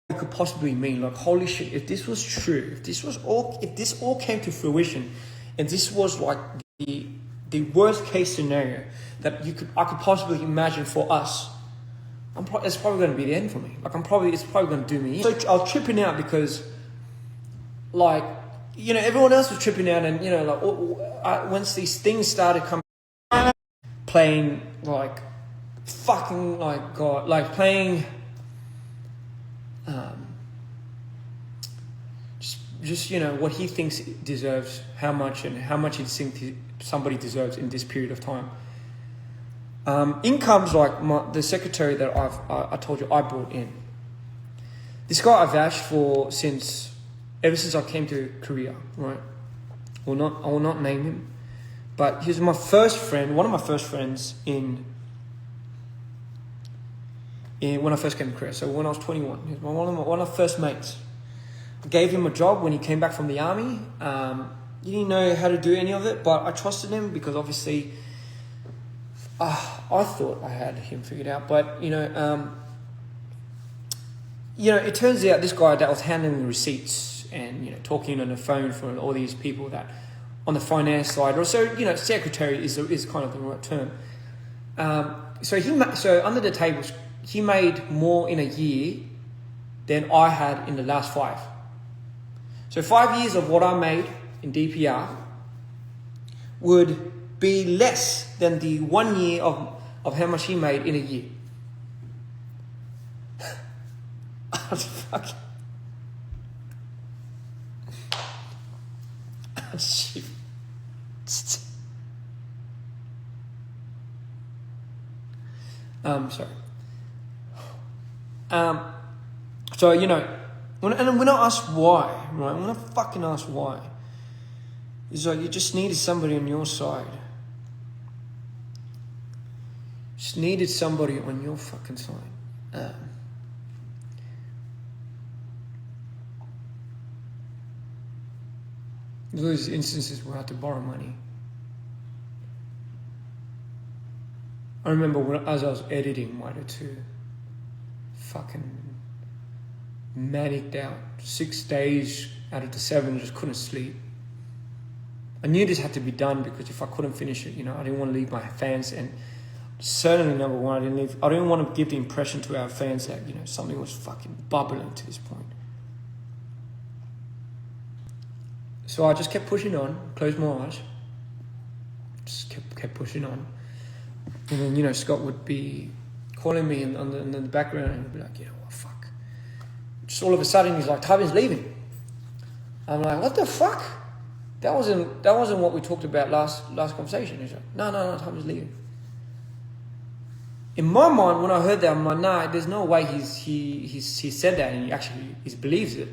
it could possibly mean. Like, holy shit, if this was true, if this all came to fruition, and this was like the worst case scenario that I could possibly imagine for us, it's probably going to be the end for me. Like, it's probably going to do me in. So I was tripping out because, like, you know, everyone else was tripping out, and, you know, like, once these things started coming, playing, like, fucking, like, God, like, playing, just, you know, what he thinks it deserves, how much he thinks somebody deserves in this period of time. In comes, like, the secretary that I told you I brought in. This guy I vouched for ever since I came to Korea, right? I will not name him, but he was one of my first friends when I first came to Korea. So when I was 21, he was one of my first mates. I gave him a job when he came back from the army. He didn't know how to do any of it, but I trusted him because obviously I thought I had him figured out. But, you know, it turns out this guy that was handling the receipts and, you know, talking on the phone for all these people that on the finance side, or so, you know, secretary is kind of the right term. So under the tables, he made more in a year than I had in the last 5. So 5 years of what I made in DPR would be less than the 1 year of how much he made in a year. I was fucking... Sorry. So, you know, when I asked why, right? When I fucking asked why, it's like you just needed somebody on your side. Just needed somebody on your fucking side. Those instances where I had to borrow money. I remember as I was editing Mitre 2, fucking manicked out. 6 days out of the 7, I just couldn't sleep. I knew this had to be done because if I couldn't finish it, you know, I didn't want to leave my fans, and certainly number one, I didn't want to give the impression to our fans that, you know, something was fucking bubbling to this point. So I just kept pushing on, closed my eyes, just kept pushing on. And then, you know, Scott would be calling me in the background and he'd be like, you know what, fuck. Just all of a sudden he's like, Tubby's leaving. I'm like, what the fuck? That wasn't what we talked about last conversation. He's like, no, Tubby's leaving. In my mind, when I heard that, I'm like, nah, there's no way he said that and he believes it.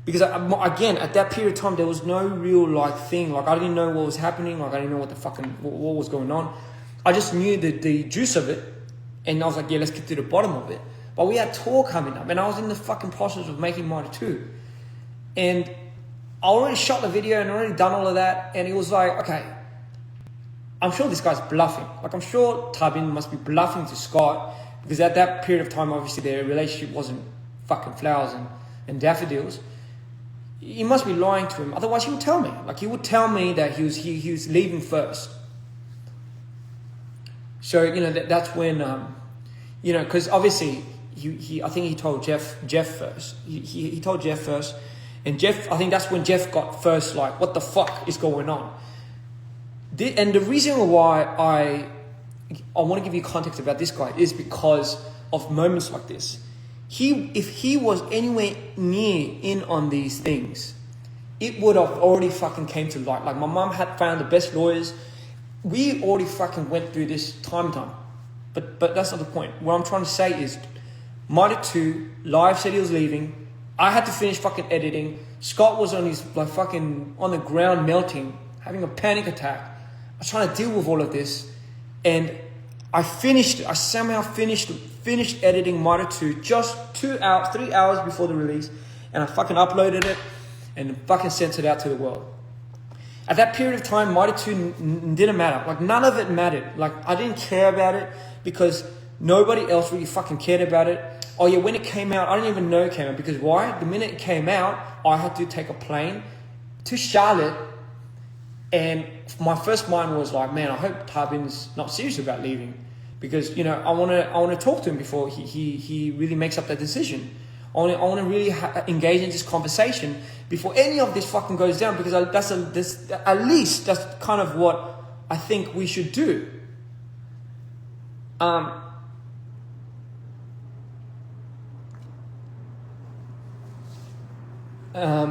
Because again, at that period of time, there was no real like thing. Like I didn't know what was happening. Like I didn't know what was going on. I just knew the juice of it, and I was like, yeah, let's get to the bottom of it. But we had tour coming up, and I was in the fucking process of making Mitre 2, and I already shot the video and already done all of that, and it was like, okay, I'm sure this guy's bluffing. Like I'm sure Tubin must be bluffing to Scott, because at that period of time, obviously their relationship wasn't fucking flowers and daffodils. He must be lying to him. Otherwise, he would tell me. Like he would tell me that he was leaving first. So, you know, that's when, you know, because obviously I think he told Jeff first. He told Jeff first, and Jeff, I think that's when Jeff got first like, what the fuck is going on? And the reason why I want to give you context about this guy is because of moments like this. If he was anywhere near in on these things, it would have already fucking came to light. Like my mom had found the best lawyers. We already fucking went through this time. But that's not the point. What I'm trying to say is, Mitre 2, Live said he was leaving. I had to finish fucking editing. Scott was on his like fucking on the ground melting, having a panic attack. I was trying to deal with all of this, and I finished it. I somehow finished editing Mitre 2 just 3 hours before the release, and I fucking uploaded it and fucking sent it out to the world. At that period of time, Mitre 2 didn't matter. Like none of it mattered. Like I didn't care about it because nobody else really fucking cared about it. Oh yeah, when it came out, I didn't even know it came out. Because why? The minute it came out, I had to take a plane to Charlotte. And my first mind was like, man, I hope Tarbin's not serious about leaving. Because, you know, I want to talk to him before he really makes up that decision. I want to really engage in this conversation before any of this fucking goes down, because at least that's kind of what I think we should do.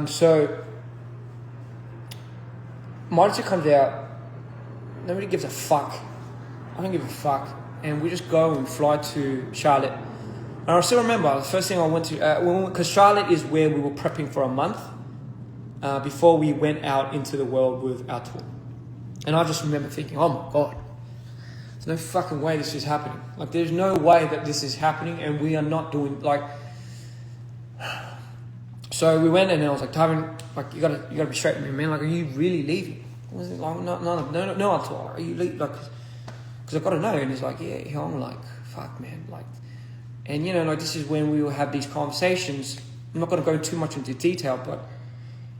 So Monitor comes out, nobody gives a fuck. I don't give a fuck. And we just go and fly to Charlotte. And I still remember the first thing I went to, because Charlotte is where we were prepping for a month before we went out into the world with our tour. And I just remember thinking, oh my God, there's no fucking way this is happening. Like, there's no way that this is happening, and we are not doing, like... So we went, and I was like, Tywin, like, you gotta be straight with me, man. Like, are you really leaving? I was like, no, at all. Are you leaving? Like, because I've got to know. And he's like, yeah. I'm like, fuck, man. Like, and you know, like, this is when we will have these conversations. I'm not gonna go too much into detail, but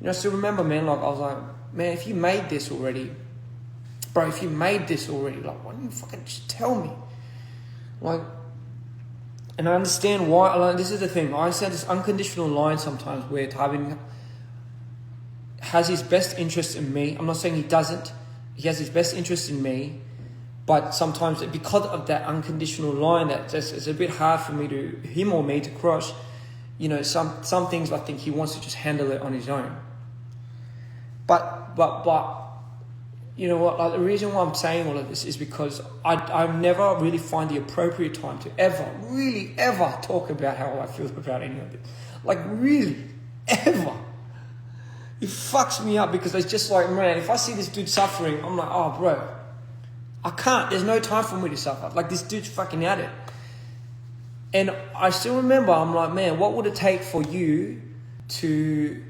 you know, I still remember, man. Like, I was like, man, if you made this already, bro, like, why don't you fucking just tell me? Like, and I understand why. Like, this is the thing. I understand this unconditional line sometimes where Tywin has his best interest in me. I'm not saying he doesn't. He has his best interest in me. But sometimes because of that unconditional line, that it's a bit hard for him or me to cross. You know, some things I think he wants to just handle it on his own. But you know what? Like, the reason why I'm saying all of this is because I never really find the appropriate time to ever talk about how I feel about any of it. Like, really, ever. It fucks me up, because it's just like, man, if I see this dude suffering, I'm like, oh, bro, I can't. There's no time for me to suffer. Like, this dude's fucking at it. And I still remember, I'm like, man, what would it take for you to...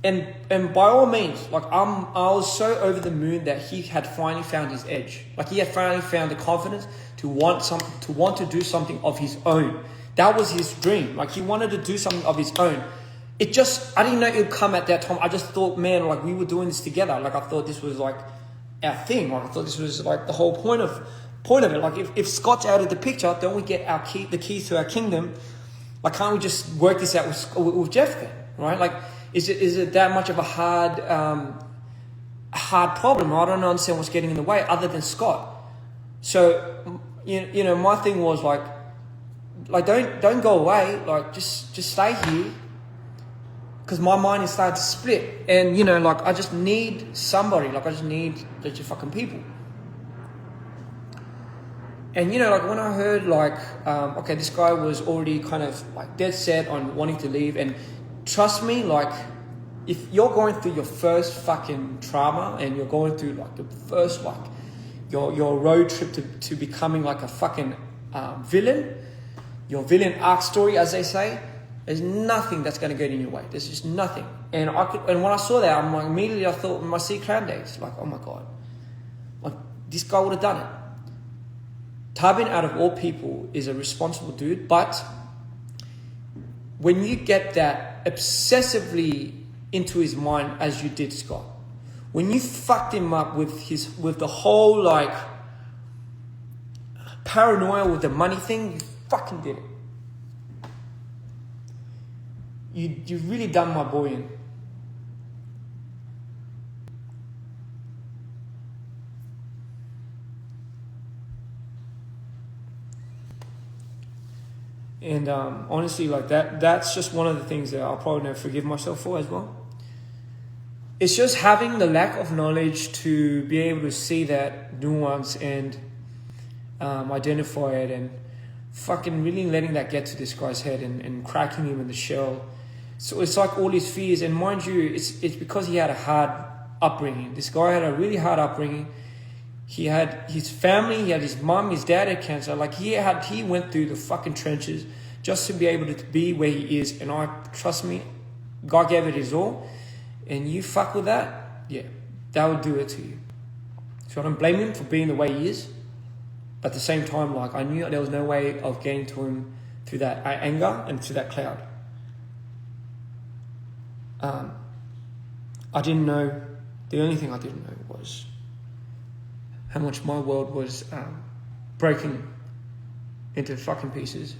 And by all means, like, I was so over the moon that he had finally found his edge. Like, he had finally found the confidence to want to do something of his own. That was his dream. Like, he wanted to do something of his own. I didn't know it would come at that time. I just thought, man, like, we were doing this together. Like, I thought this was like our thing. Like, I thought this was like the whole point of it. Like, if Scott's out of the picture, don't we get the keys to our kingdom? Like, can't we just work this out with Jeff then, right? Like, is it that much of a hard problem? I don't understand what's getting in the way other than Scott. So, you know, my thing was like don't go away. Like, just stay here. Because my mind is starting to split. And, you know, like, I just need somebody. Like, I just need just fucking people. And, you know, like, when I heard, like, okay, this guy was already kind of, like, dead set on wanting to leave. And trust me, like, if you're going through your first fucking trauma and you're going through, like, the first, like, your road trip to becoming, like, a fucking villain, your villain arc story, as they say, there's nothing that's going to get in your way. There's just nothing. And when I saw that, I'm like, immediately I thought my C Clan days, like, oh my God, like, this guy would have done it. Tarbin, out of all people, is a responsible dude, but when you get that obsessively into his mind as you did Scott, when you fucked him up with the whole, like, paranoia with the money thing, you fucking did it. You really done my boy in. And honestly, like, that's just one of the things that I'll probably never forgive myself for as well. It's just having the lack of knowledge to be able to see that nuance and identify it, and fucking really letting that get to this guy's head and cracking him in the shell. So it's like all his fears, and mind you, it's because he had a hard upbringing. This guy had a really hard upbringing. He had his family, he had his mum, his dad had cancer. Like, he went through the fucking trenches just to be able to be where he is. And trust me, God gave it his all. And you fuck with that, yeah, that would do it to you. So I don't blame him for being the way he is. But at the same time, like, I knew there was no way of getting to him through that anger and through that cloud. I didn't know, the only thing I didn't know was how much my world was breaking into fucking pieces.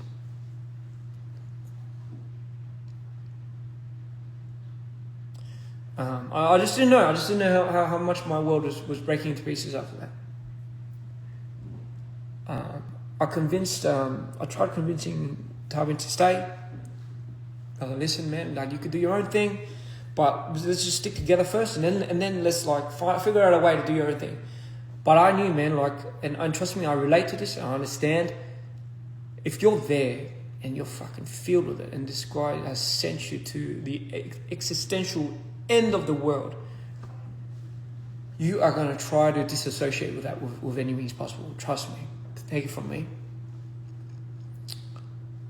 I just didn't know. I just didn't know how much my world was breaking into pieces after that. I tried convincing Tarbin to stay. I was like, listen, man, like you could do your own thing, but let's just stick together first, and then let's like figure out a way to do your own thing. But I knew, man, like, and trust me, I relate to this, and I understand. If you're there and you're fucking filled with it, and this guy has sent you to the existential end of the world, you are going to try to disassociate with that with any means possible. Trust me. Take it from me.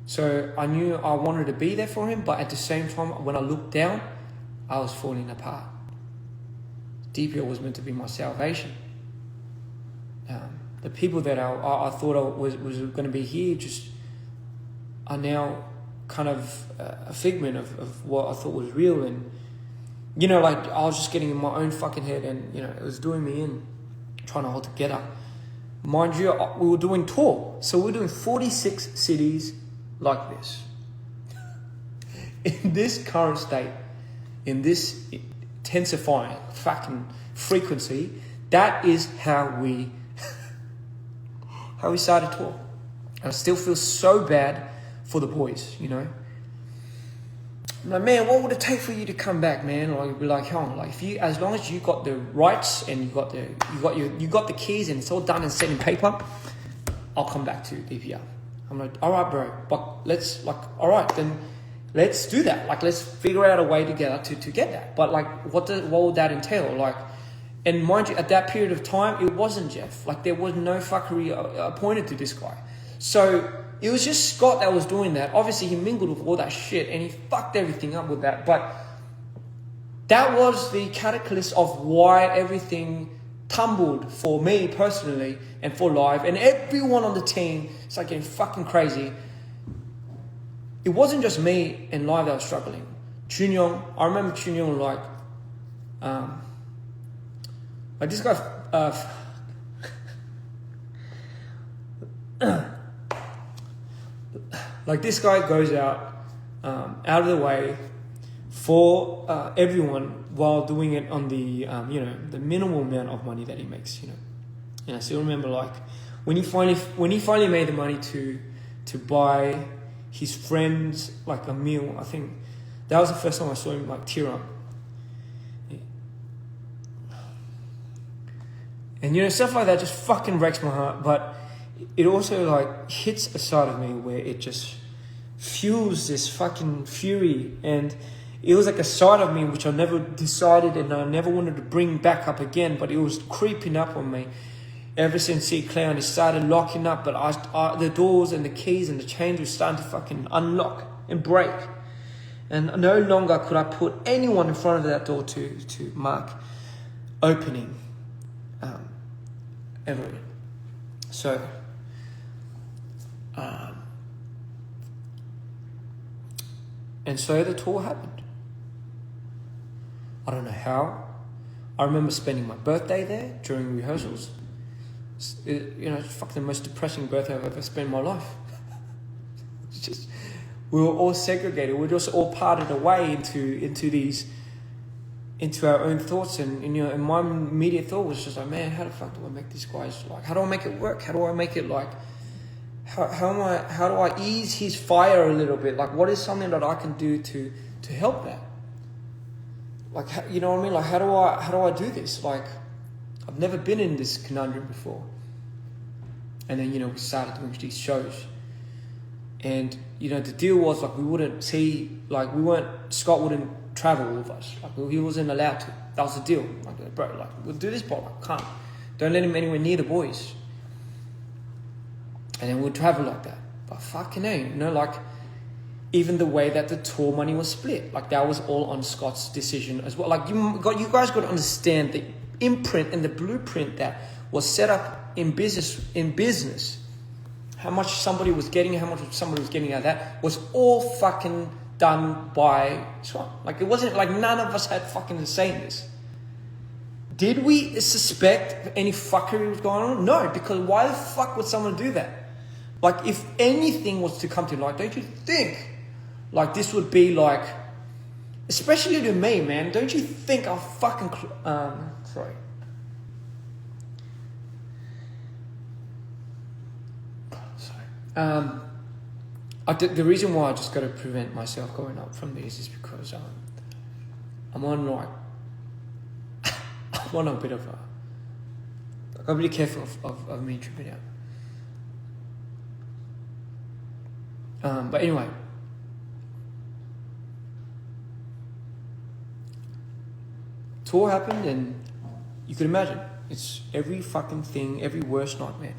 So I knew I wanted to be there for him, but at the same time, when I looked down, I was falling apart. DPR was meant to be my salvation. The people that I thought was going to be here just are now kind of a figment of what I thought was real. And, you know, like I was just getting in my own fucking head, and, you know, it was doing me in, trying to hold together. Mind you, we were doing tour. So we were doing 46 cities like this. In this current state, in this intensifying fucking frequency, that is how we started tour. I still feel so bad for the boys, you know. I'm like, man, what would it take for you to come back, man? Like, be like, hell, like if you, as long as you got the rights and you got the keys and it's all done and set in paper, I'll come back to DPR. I'm like, all right, bro, but let's all right, then let's do that. Like, let's figure out a way together to get that. But like, what would that entail? Like, and mind you, at that period of time, it wasn't Jeff. Like, there was no fuckery appointed to this guy. So it was just Scott that was doing that. Obviously, he mingled with all that shit and he fucked everything up with that. But that was the catalyst of why everything tumbled for me personally and for Live. And everyone on the team started getting fucking crazy. It wasn't just me and Live that was struggling. Chunyong, I remember Chunyong like this guy... like this guy goes out of the way for everyone while doing it on the the minimal amount of money that he makes. And I still remember like when he finally made the money to buy his friends like a meal. I think that was the first time I saw him like tear up. And stuff like that just fucking breaks my heart, but it also like hits a side of me where it just fuels this fucking fury. And it was like a side of me which I never decided and I never wanted to bring back up again, but it was creeping up on me ever since C-Clown. It started locking up, but the doors and the keys and the chains were starting to fucking unlock and break. And no longer could I put anyone in front of that door to mark opening ever. So and so the tour happened. I don't know how. I remember spending my birthday there during rehearsals. It's fucking the most depressing birthday I've ever spent in my life. It's just, we were all segregated. We were just all parted away into our own thoughts, and my immediate thought was just like, man, how the fuck do I make these guys like? How do I make it work? How do I make it like? How do I ease his fire a little bit? Like, what is something that I can do to help that? Like, you know what I mean? Like, how do I do this? Like, I've never been in this conundrum before. And then we started doing these shows, and the deal was like Scott wouldn't travel with us. Like, he wasn't allowed to. That was the deal. Like, bro, like, we'll do this, but like, can't. Don't let him anywhere near the boys. And then we'll travel like that. But fucking hell, like, even the way that the tour money was split, like, that was all on Scott's decision as well. Like, you guys got to understand the imprint and the blueprint that was set up in business how much somebody was getting, how much somebody was getting out of that, was all fucking done by Scott. Like, it wasn't like none of us had fucking say in this. Did we suspect any fuckery was going on? No, because why the fuck would someone do that? Like, if anything was to come to light, don't you think, like, this would be like, especially to me, man, don't you think I'll fucking, sorry. The reason why I just got to prevent myself going up from these is because I'm on like, I'm on a bit of a, like, I'm really careful of me tripping out. But anyway, tour happened, and you could imagine it's every fucking thing, every worst nightmare.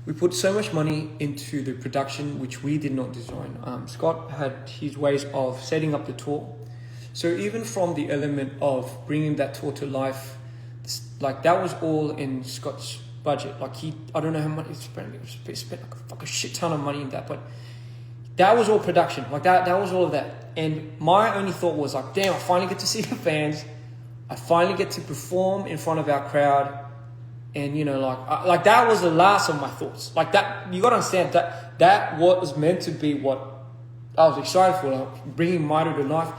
We put so much money into the production, which we did not design. Scott had his ways of setting up the tour. So even from the element of bringing that tour to life, like, that was all in Scott's budget. Like, I don't know how much he spent. He spent like a fucking shit ton of money in that, but that was all production. Like, that was all of that. And my only thought was like, damn, I finally get to see the fans. I finally get to perform in front of our crowd. And, you know, like that was the last of my thoughts. Like, that, you got to understand that was meant to be what I was excited for, like, bringing Mitre to life,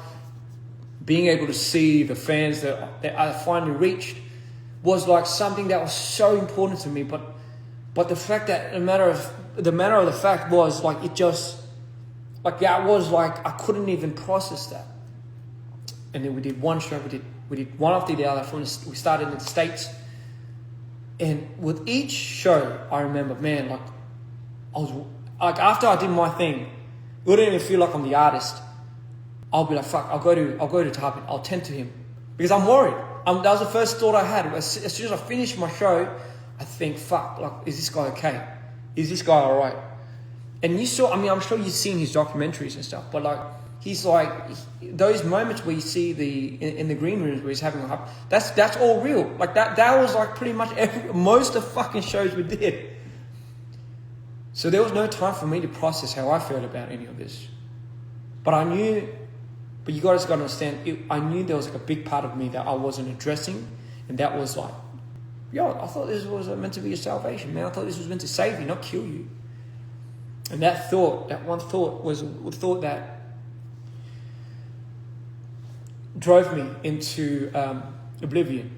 being able to see the fans that I finally reached was like something that was so important to me. But the fact that the matter of the fact was, like, it just, like, that was like, I couldn't even process that. And then we did one show, we did one after the other. We started in the States. And with each show, I remember, man, like, I was like, after I did my thing, it wouldn't even feel like I'm the artist. I'll be like, fuck, I'll go to Tarpin, I'll tend to him, because I'm worried. That was the first thought I had. As soon as I finished my show, I think, fuck, like, is this guy okay? Is this guy all right? And you saw, I mean, I'm sure you've seen his documentaries and stuff, but like, he's like, those moments where you see in the green rooms where he's having a hub, that's all real. Like, that was like pretty much most of the fucking shows we did. So there was no time for me to process how I felt about any of this. But I knew, but you guys got to understand, I knew there was like a big part of me that I wasn't addressing, and that was like, yo, I thought this was meant to be your salvation, man. I thought this was meant to save you, not kill you. And that one thought was a thought that drove me into oblivion.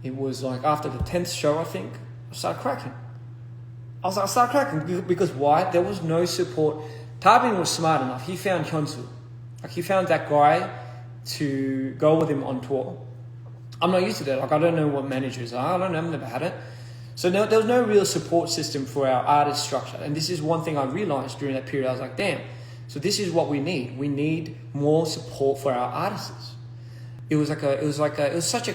It was like after the 10th show, I think, I started cracking. I started cracking because why? There was no support. Tarbin was smart enough. He found Hyunsu. Like, he found that guy to go with him on tour. I'm not used to that. Like, I don't know what managers are. I don't know. I've never had it. So there was no real support system for our artist structure. And this is one thing I realized during that period. I was like, damn. So this is what we need. We need more support for our artists. It was such a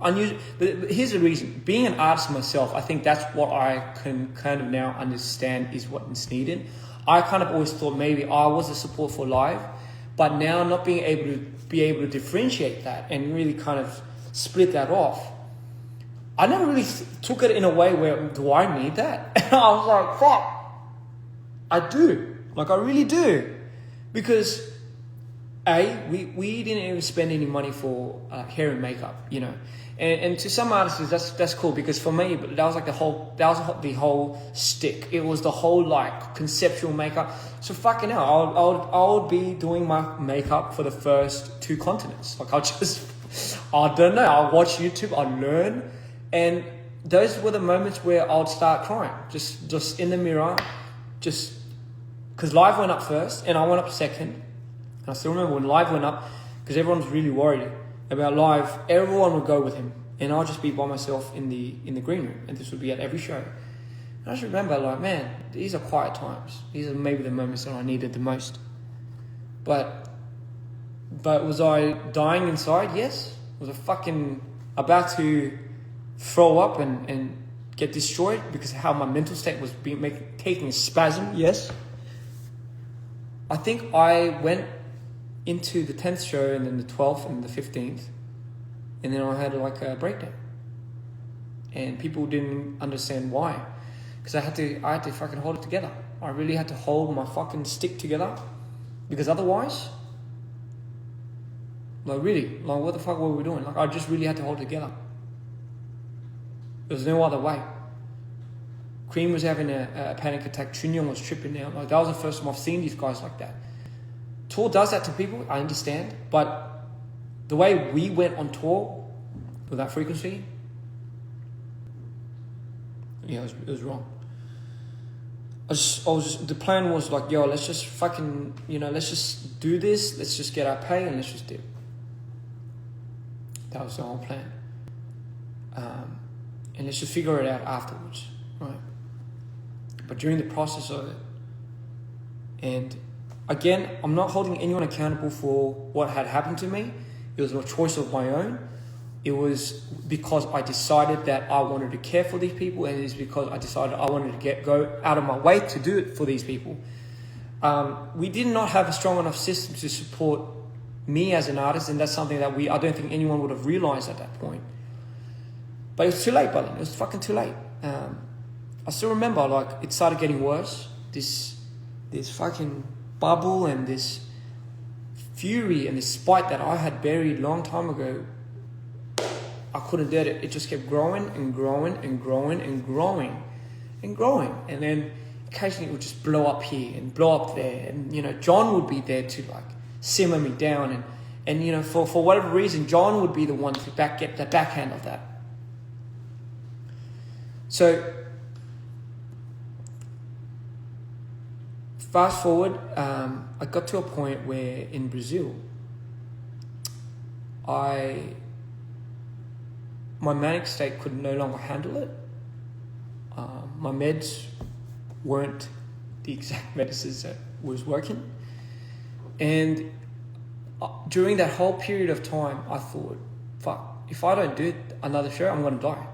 unusual. But here's the reason. Being an artist myself, I think that's what I can kind of now understand is what is needed. I kind of always thought maybe I was the support for live, but now not being able to differentiate that and really kind of split that off. I never really took it in a way where, do I need that? And I was like, fuck, I do. Like, I really do, because we didn't even spend any money for hair and makeup, you know, and to some artists that's cool, because for me that was like the whole stick. It was the whole like conceptual makeup. So fucking hell, I would be doing my makeup for the first 2 continents. Like, I don't know. I'll watch YouTube. I'll learn, and those were the moments where I'd start crying, just in the mirror, just because live went up first and I went up second. I still remember when live went up, because everyone was really worried about live. Everyone would go with him, and I'll just be by myself in the green room, and this would be at every show. And I just remember, like, man, these are quiet times. These are maybe the moments that I needed the most. But was I dying inside? Yes. Was I fucking about to throw up and get destroyed because of how my mental state was taking a spasm? Yes. I think I went into the 10th show, and then the 12th and the 15th, and then I had like a breakdown, and people didn't understand why, because I had to fucking hold it together. I really had to hold my fucking stick together, because otherwise, like really, like what the fuck were we doing? Like I just really had to hold it together. There was no other way. Cream was having a panic attack. Chunyong was tripping out. Like that was the first time I've seen these guys like that. Tour does that to people, I understand, but the way we went on tour with that frequency, yeah, it was wrong. The plan was like, yo, let's just fucking, let's just do this, let's just get our pay and let's just dip. That was the whole plan. And let's just figure it out afterwards, right? But during the process of it, and again, I'm not holding anyone accountable for what had happened to me. It was a choice of my own. It was because I decided that I wanted to care for these people, and it's because I decided I wanted to go out of my way to do it for these people. We did not have a strong enough system to support me as an artist, and that's something that I don't think anyone would have realized at that point. But it was too late by then. It was fucking too late. I still remember, like, it started getting worse. This fucking bubble and this fury and this spite that I had buried a long time ago, I couldn't get it. It just kept growing and growing and growing and growing and growing. And then occasionally it would just blow up here and blow up there. And, John would be there to, like, simmer me down. And for whatever reason, John would be the one to get the backhand of that. So, fast forward, I got to a point where in Brazil, my manic state could no longer handle it. My meds weren't the exact medicines that was working. And during that whole period of time, I thought, fuck, if I don't do another show, I'm going to die.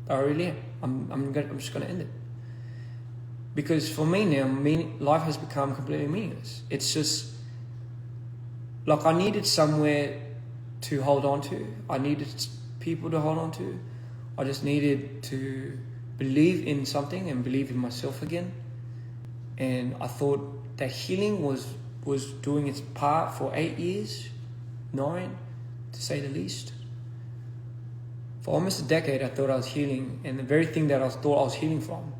I really am. I'm just going to end it. Because for me now, life has become completely meaningless. It's just, like, I needed somewhere to hold on to. I needed people to hold on to. I just needed to believe in something and believe in myself again. And I thought that healing was doing its part for 8 years, 9, to say the least. For almost a decade, I thought I was healing, and the very thing that I thought I was healing from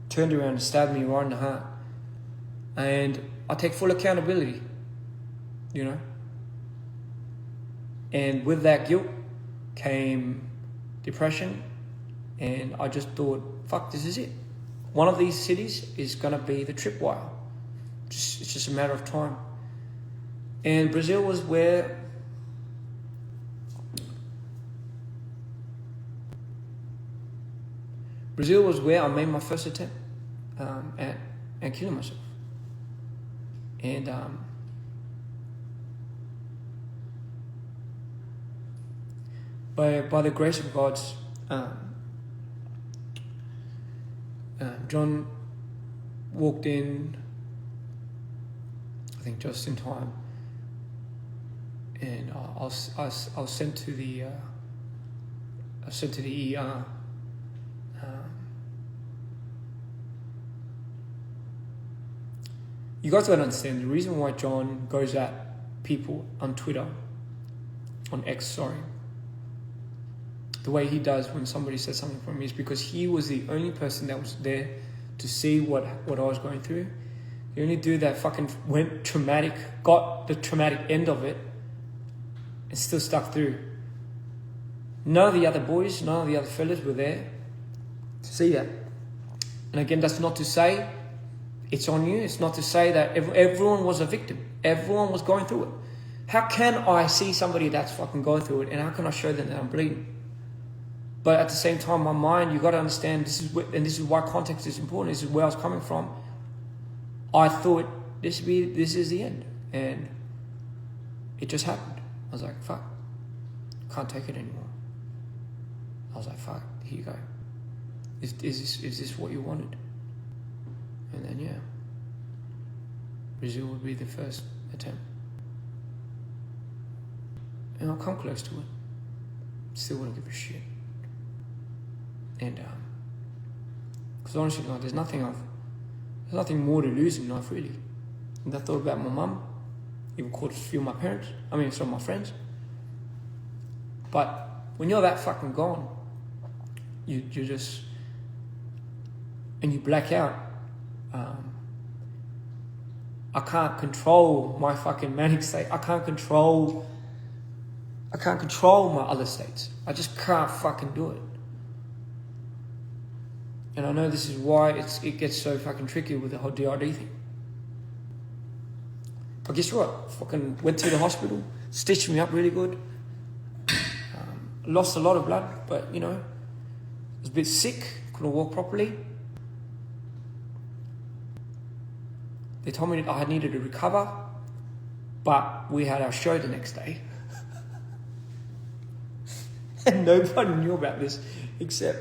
turned around and stabbed me right in the heart. And I take full accountability, And with that guilt came depression, and I just thought, fuck, this is it. One of these cities is going to be the tripwire. It's just a matter of time. And Brazil was where I made my first attempt at killing myself. And by the grace of God, John walked in, I think just in time, and I was sent to the ER. You guys gotta understand the reason why John goes at people on Twitter, on X, sorry, the way he does when somebody says something from me, is because he was the only person that was there to see what I was going through. The only dude that fucking went traumatic, got the traumatic end of it, and still stuck through. None of the other boys, none of the other fellas were there to see that. And again, that's not to say it's on you. It's not to say that everyone was a victim. Everyone was going through it. How can I see somebody that's fucking going through it, and how can I show them that I'm bleeding? But at the same time, my mind, you got to understand, this is why context is important. This is where I was coming from. I thought this is the end, and it just happened. I was like, fuck, can't take it anymore. I was like, fuck, here you go. Is this what you wanted? And then, yeah, Brazil would be the first attempt. And I'll come close to it. Still wouldn't give a shit. And, because honestly, like, there's nothing I've There's nothing more to lose in life, really. And I thought about my mum, even called a few of my parents, some of my friends. But when you're that fucking gone, you just, and you black out. I can't control my fucking manic state. I can't control my other states. I just can't fucking do it. And I know this is why it gets so fucking tricky with the whole DRD thing. But guess what? Fucking went to the hospital, stitched me up really good. Lost a lot of blood, but was a bit sick, couldn't walk properly. They told me that I needed to recover, but we had our show the next day. And nobody knew about this except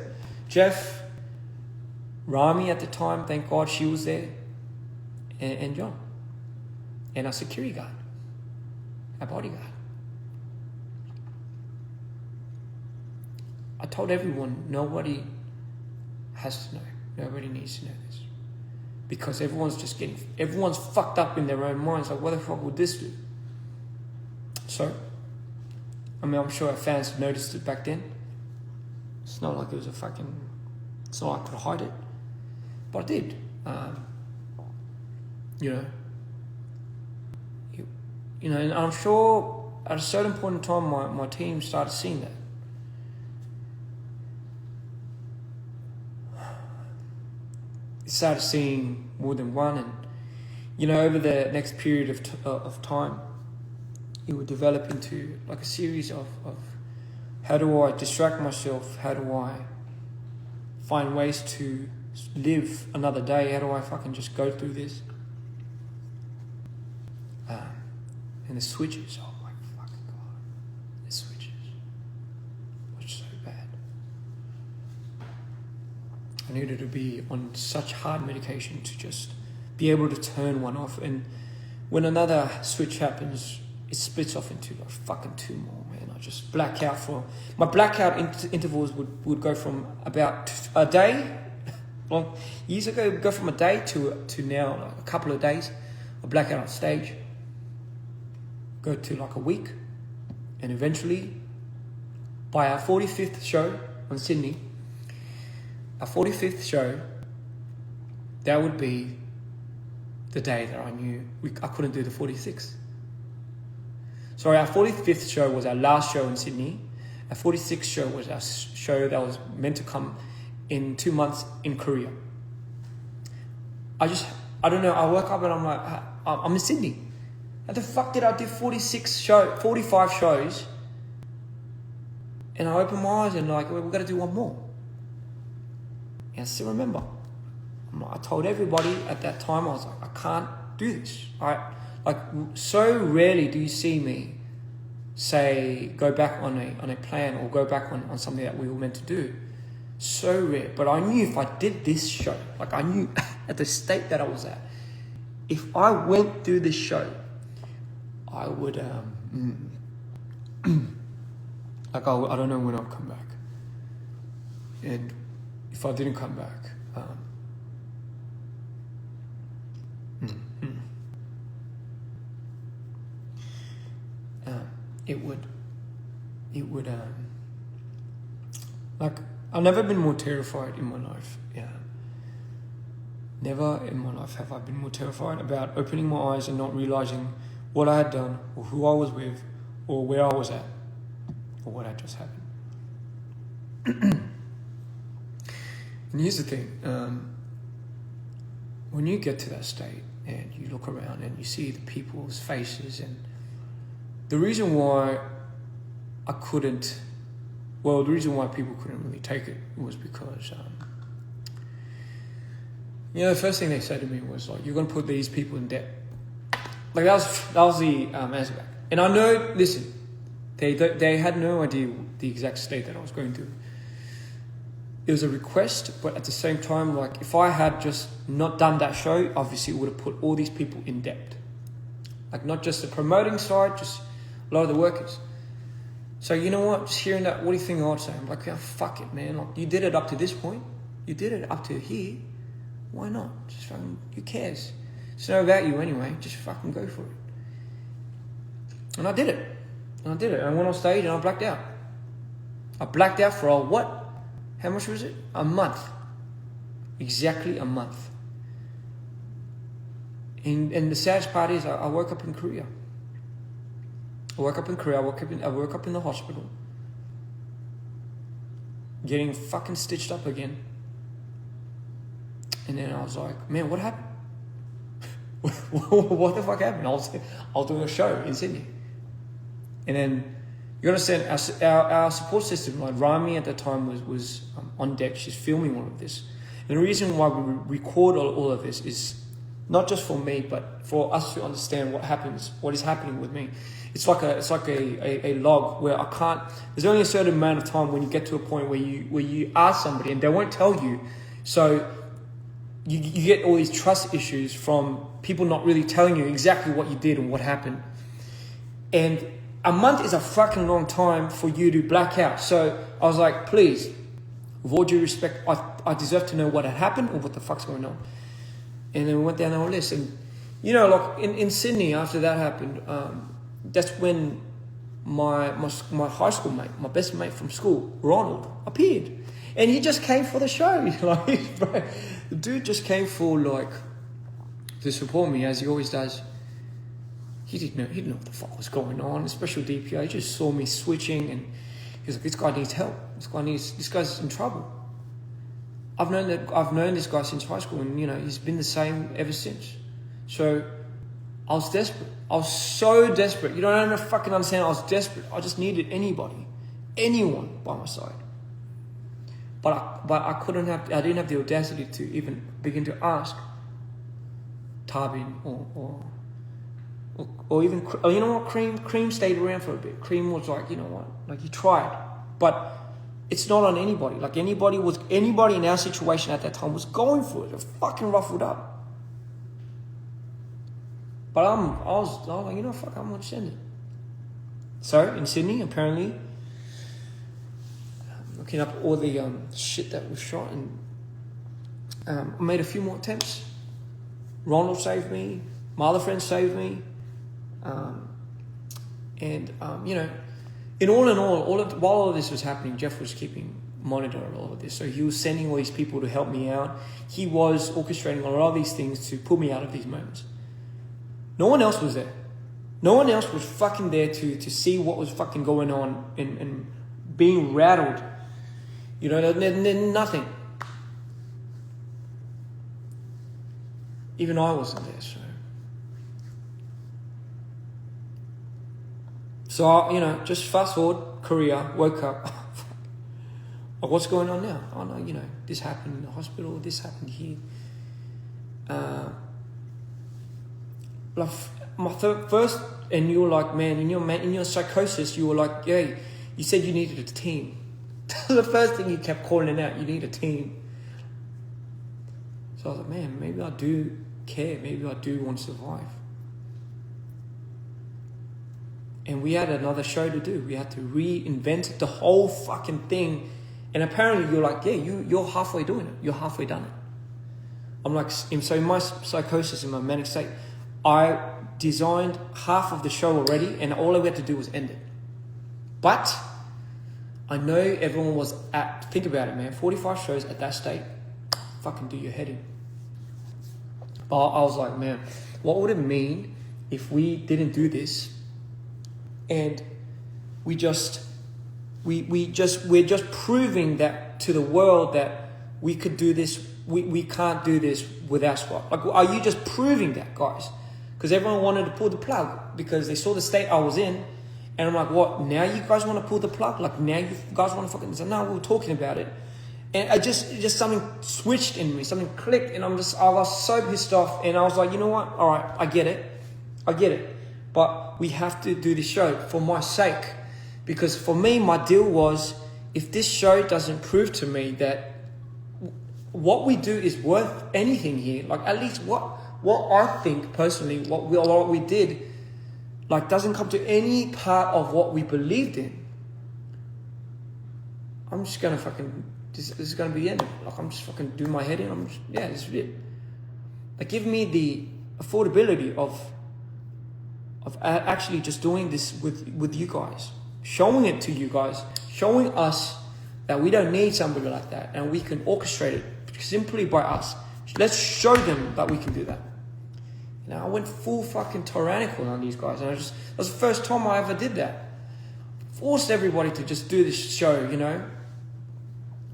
Jeff, Rami at the time, thank God she was there, and John, and our security guard, our bodyguard. I told everyone, nobody has to know. Nobody needs to know this. Because everyone's fucked up in their own minds. Like, what the fuck would this do? So, I'm sure our fans noticed it back then. It's not like it was it's not like I could hide it. But I did. And I'm sure at a certain point in time, my team started seeing that. Started seeing more than one, and over the next period of time, it would develop into like a series of how do I distract myself, how do I find ways to live another day, how do I fucking just go through this, and the switches, oh my fucking god, the switches was so bad. I needed to be on such hard medication to just be able to turn one off. And when another switch happens, it splits off into like fucking two more, man. I just black out my blackout intervals would go from about a day, long years ago, it would go from a day to now, like a couple of days. I black out on stage, go to like a week, and eventually, by our 45th show on Sydney, our 45th show, that would be the day that I knew I couldn't do the 46th. Sorry, our 45th show was our last show in Sydney. Our 46th show was our show that was meant to come in 2 months in Korea. I don't know, I woke up and I'm like, I'm in Sydney. How the fuck did I do 45 shows? And I opened my eyes and like, we've got to do one more. And I still remember. I told everybody at that time, I was like, I can't do this. Like, so rarely do you see me say, go back on a plan or go back on something that we were meant to do. So rare. But I knew if I did this show, like I knew at the state that I was at, if I went through this show, I would, I don't know when I'd come back. And if I didn't come back, it would, like, I've never been more terrified in my life. Yeah. Never in my life have I been more terrified about opening my eyes and not realizing what I had done or who I was with or where I was at or what had just happened. And here's the thing, when you get to that state and you look around and you see the people's faces, and the reason why the reason why people couldn't really take it was because, the first thing they said to me was like, you're going to put these people in debt. Like that was the answer back. And I know, listen, they had no idea the exact state that I was going through. It was a request, but at the same time, like if I had just not done that show, obviously it would have put all these people in debt. Like not just the promoting side, just a lot of the workers. So you know what? Just hearing that, what do you think I'd say? I'm like, yeah, fuck it, man. Like you did it up to this point. You did it up to here. Why not? Just fucking, who cares? It's not about you anyway. Just fucking go for it. And I did it. And I went on stage and I blacked out. I blacked out for what? How much was it? A month. Exactly a month. And the saddest part is I woke up in Korea. I woke up in the hospital. Getting fucking stitched up again. And then I was like, man, what happened? What the fuck happened? I was doing a show in Sydney. And then, you understand, our support system, like Rami at the time was on deck. She's filming all of this. And the reason why we record all of this is not just for me, but for us to understand what is happening with me. It's like a log where I can't. There's only a certain amount of time when you get to a point where you ask somebody and they won't tell you. So you get all these trust issues from people not really telling you exactly what you did and what happened. And a month is a fucking long time for you to black out. So I was like, please, with all due respect, I deserve to know what had happened or what the fuck's going on. And then we went down our list. And, like in Sydney, after that happened, that's when my high school mate, my best mate from school, Ronald, appeared. And he just came for the show. The dude just came for, to support me, as he always does. He didn't know what the fuck was going on, especially DPR. He just saw me switching and he was like, this guy needs help. This guy's in trouble. I've known this guy since high school and, he's been the same ever since. So I was desperate. I was so desperate. You don't even fucking understand. I was desperate. I just needed anyone by my side. But I didn't have the audacity to even begin to ask Tarbin or even, you know what, Cream stayed around for a bit. Cream was like, you know what, he tried. But it's not on anybody. Anybody in our situation at that time was going for it. They're fucking ruffled up. But I was like, fuck, I'm gonna send it. So in Sydney, apparently, looking up all the shit that was shot, and I made a few more attempts. Ronald saved me. My other friends saved me. In all, while all of this was happening, Jeff was keeping monitor of all of this. So he was sending all these people to help me out. He was orchestrating a lot of these things to pull me out of these moments. No one else was there. No one else was fucking there to see what was fucking going on and being rattled. Nothing. Even I wasn't there, So, just fast forward, Korea, woke up. What's going on now? Oh no, this happened in the hospital, this happened here. First, and you were like, man, in your psychosis, you were like, yeah, you said you needed a team. The first thing you kept calling out, you need a team. So I was like, man, maybe I do care, maybe I do want to survive. And we had another show to do. We had to reinvent the whole fucking thing. And apparently you're like, yeah, you're halfway doing it. You're halfway done it. I'm like, so in my psychosis, in my manic state, I designed half of the show already and all we had to do was end it. But I know everyone was think about it, man, 45 shows at that state, fucking do your head in. But I was like, man, what would it mean if we didn't do this? And we're just proving that to the world that we could do this. We can't do this without squad. Are you just proving that, guys? Because everyone wanted to pull the plug because they saw the state I was in, and I'm like, what? Now you guys want to pull the plug? Now you guys want to fucking? So now we were talking about it, and I just something switched in me, something clicked, and I was so pissed off, and I was like, you know what? All right, I get it. But we have to do this show for my sake. Because for me, my deal was, if this show doesn't prove to me that what we do is worth anything here, at least what I think personally, what we did, doesn't come to any part of what we believed in, I'm just going to fucking this is gonna be the end. Like, I'm just fucking doing my head in. This is it. Like, give me the affordability of actually just doing this with you guys, showing it to you guys, showing us that we don't need somebody like that, and we can orchestrate it simply by us. Let's show them that we can do that. You know, I went full fucking tyrannical on these guys, and that was the first time I ever did that. Forced everybody to just do this show, you know,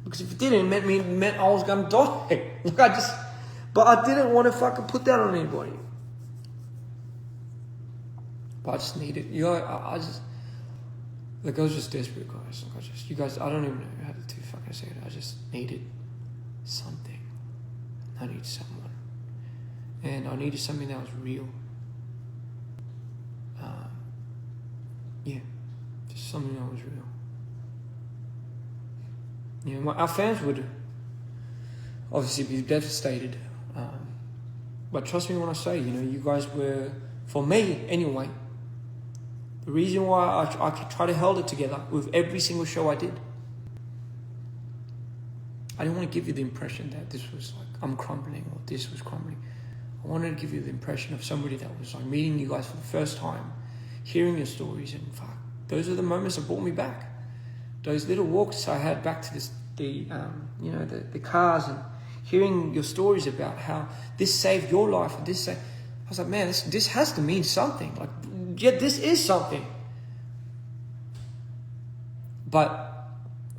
because if it didn't, it meant I was gonna die. But I didn't want to fucking put that on anybody. But I just needed, you know, I was just desperate, guys. You guys, I don't even know how to fucking say it. I just needed something. I needed someone. And I needed something that was real. Just something that was real. You know, our fans would obviously be devastated. But trust me when I say, you know, you guys were, for me anyway, the reason why I try to hold it together with every single show I did. I didn't want to give you the impression that this was like, I'm crumbling or this was crumbling. I wanted to give you the impression of somebody that was like meeting you guys for the first time, hearing your stories, and fuck, those are the moments that brought me back. Those little walks I had back to the cars, and hearing your stories about how this saved your life, and I was like, man, this has to mean something. Like, yeah, this is something. But,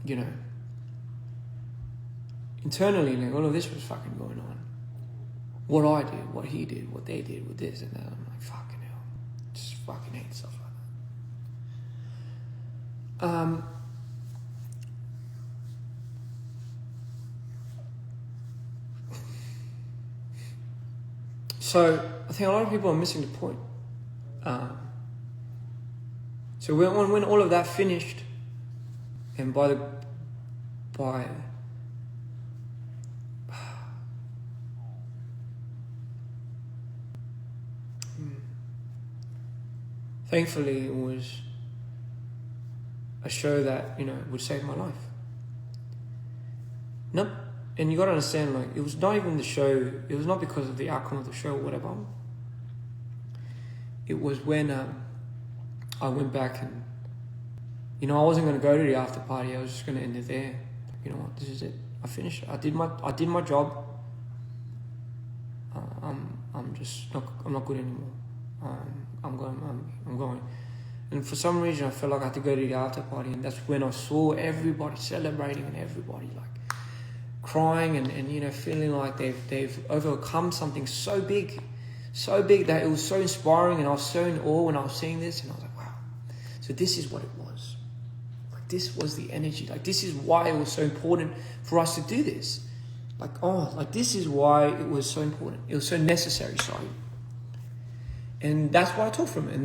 you know, internally, like, all of this was fucking going on. What I did, what he did, what they did with this and that. I'm like, fucking hell. Just fucking hate stuff like that. So I think a lot of people are missing the point. So when all of that finished, and thankfully it was a show that, you know, would save my life. Nope. And you gotta understand, like, it was not even the show, it was not because of the outcome of the show or whatever. It was when I went back and, you know, I wasn't gonna go to the after party, I was just gonna end it there. You know what, this is it. I finished it. I did my job. I'm not good anymore. I'm going. And for some reason I felt like I had to go to the after party, and that's when I saw everybody celebrating and everybody like crying and you know, feeling like they've overcome something so big that it was so inspiring, and I was so in awe when I was seeing this, and I was like, wow, so this is what it was. Like, this was the energy. Like, this is why it was so important for us to do this. Like, this is why it was so important. It was so necessary, sorry. And that's what I took from it.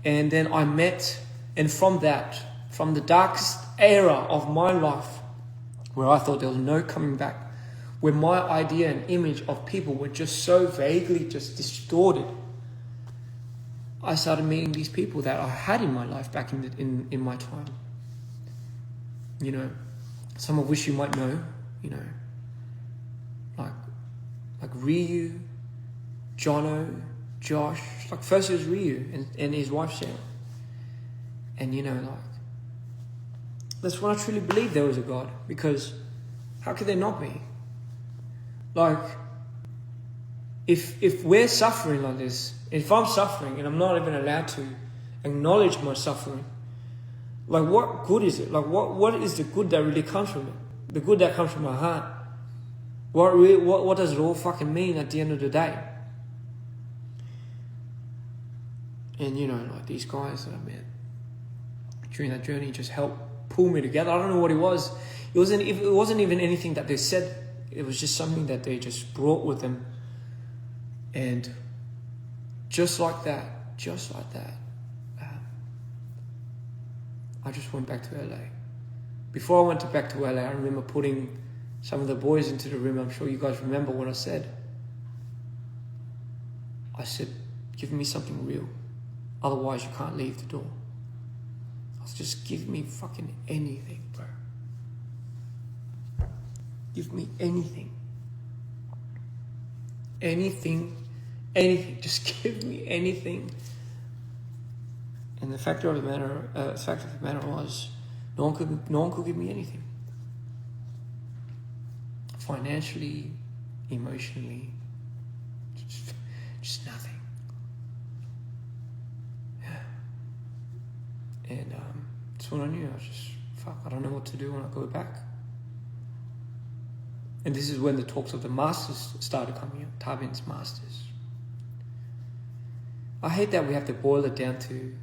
And then I met, and from the darkest era of my life, where I thought there was no coming back, where my idea and image of people were just so vaguely just distorted, I started meeting these people that I had in my life back in my time. You know, some of which you might know, you know, like Ryu, Jono, Josh. Like, first it was Ryu and his wife Sarah. And you know, like, that's when I truly believed there was a God, because how could there not be? Like, if we're suffering like this, if I'm suffering and I'm not even allowed to acknowledge my suffering, like, what good is it? Like, what is the good that really comes from it? The good that comes from my heart. What does it all fucking mean at the end of the day? And you know, like, these guys that I met during that journey just helped pull me together. I don't know what it was. It wasn't even anything that they said. It was just something that they just brought with them. And just like that, I just went back to LA. Before I went back to LA, I remember putting some of the boys into the room. I'm sure you guys remember what I said. I said, give me something real. Otherwise, you can't leave the door. I was just, give me fucking anything, bro. Give me anything. Anything. Just give me anything. And the fact of the matter was, no one could give me anything. Financially, emotionally, just nothing. Yeah. And that's when I knew. I was just, I don't know what to do when I go back. And this is when the talks of the masters started coming up, Tarbin's masters. I hate that we have to boil it down to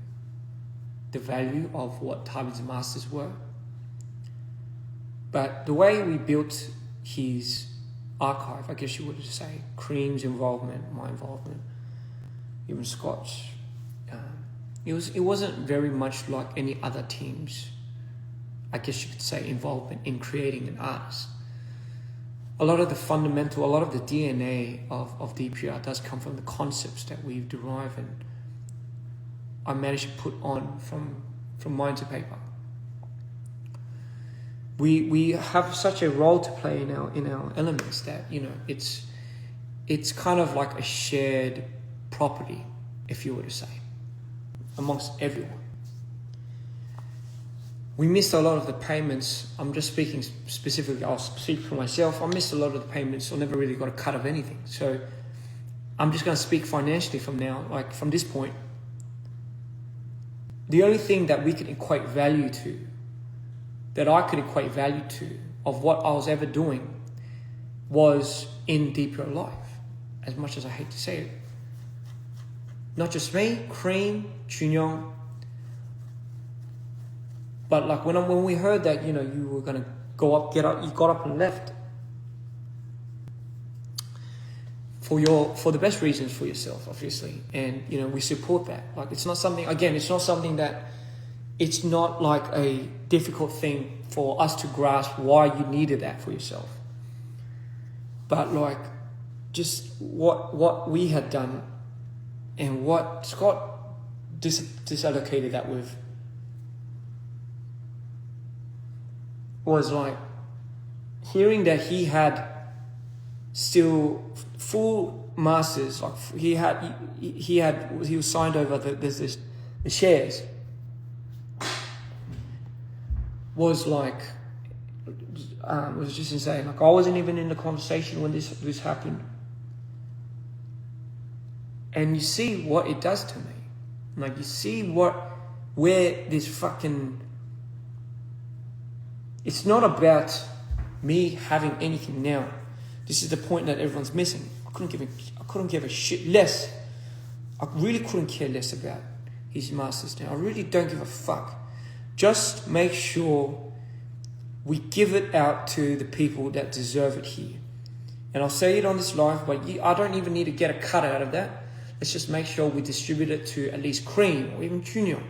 the value of what Tarbin's masters were. But the way we built his archive, I guess you would say, Cream's involvement, my involvement, even Scott's, it wasn't very much like any other team's, I guess you could say, involvement in creating an artist. A lot of the DNA of DPR does come from the concepts that we've derived and I managed to put on from mind to paper. We have such a role to play in our elements that, it's kind of like a shared property, if you were to say, amongst everyone. We missed a lot of the payments. I'm just speaking specifically, I'll speak for myself. I missed a lot of the payments. I never really got a cut of anything. So I'm just going to speak financially from now, like from this point. The only thing that we could equate value to, that I could equate value to, of what I was ever doing, was in DPR Life, as much as I hate to say it. Not just me, Cream, Chunyong, but like when we heard that, you were gonna you got up and left for the best reasons for yourself, obviously, and we support that. Like it's not something that it's not like a difficult thing for us to grasp why you needed that for yourself. But like just what we had done and what Scott disallocated that with was like hearing that he had still full masters, like he was signed over the shares, was like was just insane. Like I wasn't even in the conversation when this happened, and you see what it does to me. Like you see where this fucking. It's not about me having anything now. This is the point that everyone's missing. I couldn't give a shit less. I really couldn't care less about his masters now. I really don't give a fuck. Just make sure we give it out to the people that deserve it here. And I'll say it on this live, but I don't even need to get a cut out of that. Let's just make sure we distribute it to at least Cream or even Junior.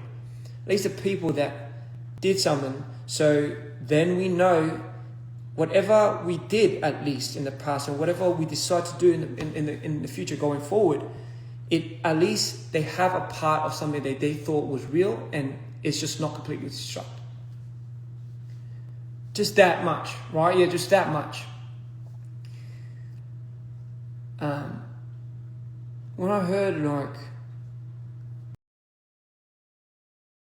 At least the people that did something. So then we know whatever we did, at least in the past, and whatever we decide to do in the future going forward, at least they have a part of something that they thought was real and it's just not completely destructed. Just that much, right? Yeah, just that much. When I heard like